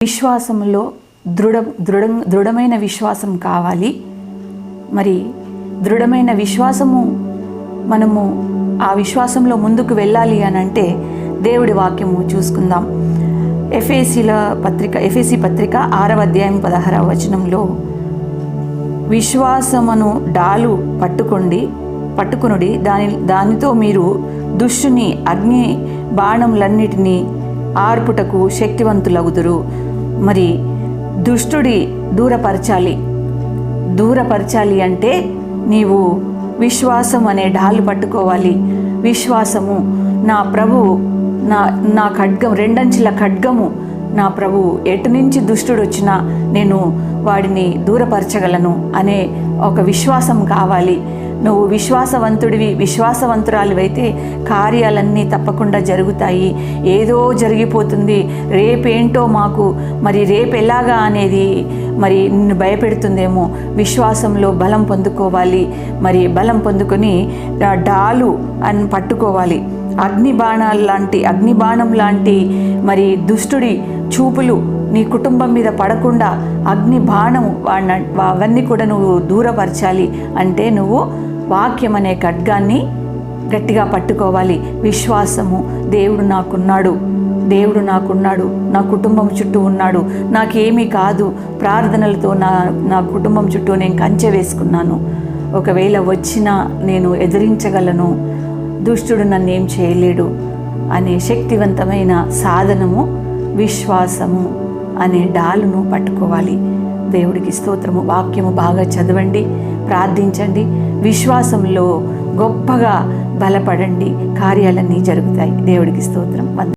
విశ్వాసంలో దృఢమైన విశ్వాసం కావాలి. మరి దృఢమైన విశ్వాసము మనము ఆ విశ్వాసంలో ముందుకు వెళ్ళాలి అని అంటే దేవుడి వాక్యము చూసుకుందాం. ఎఫెసీ పత్రిక 6వ అధ్యాయం 16వ వచనంలో విశ్వాసమును డాలు పట్టుకొనుడి దానితో మీరు దుష్టుని అగ్ని బాణములన్నిటినీ ఆర్పుటకు శక్తివంతులగుదురు. మరి దుష్టుడి దూరపరచాలి అంటే నీవు విశ్వాసం అనే డాలు పట్టుకోవాలి. విశ్వాసము నా ప్రభువు నా ఖడ్గం, రెండంచుల ఖడ్గము నా ప్రభువు, ఎటు నుంచి దుష్టుడు వచ్చినా నేను వాడిని దూరపరచగలను అనే ఒక విశ్వాసం కావాలి. నువ్వు విశ్వాసవంతురాలివైతే కార్యాలన్నీ తప్పకుండా జరుగుతాయి. ఏదో జరిగిపోతుంది, రేపేంటో మాకు, మరి రేపు ఎలాగా అనేది మరి నిన్ను భయపెడుతుందేమో. విశ్వాసంలో బలం పొందుకోవాలి. మరి బలం పొందుకొని డాలు అని పట్టుకోవాలి. అగ్నిబాణం లాంటి మరి దుష్టుడి చూపులు నీ కుటుంబం మీద పడకుండా అగ్ని బాణము అవన్నీ కూడా నువ్వు దూరపరచాలి అంటే నువ్వు వాక్యం అనే ఖడ్గాన్ని గట్టిగా పట్టుకోవాలి. విశ్వాసము, దేవుడు నాకున్నాడు, నా కుటుంబం చుట్టూ ఉన్నాడు, నాకేమీ కాదు, ప్రార్థనలతో నా కుటుంబం చుట్టూ నేను కంచె వేసుకున్నాను, ఒకవేళ వచ్చినా నేను ఎదిరించగలను, దుష్టుడు నన్నేం చేయలేడు అనే శక్తివంతమైన సాధనము విశ్వాసము అనే డాలును పట్టుకోవాలి. దేవుడికి స్తోత్రము. వాక్యము బాగా చదవండి, ప్రార్థించండి, విశ్వాసంలో గొప్పగా బలపడండి, కార్యాలన్నీ జరుగుతాయి. దేవుడికి స్తోత్రం.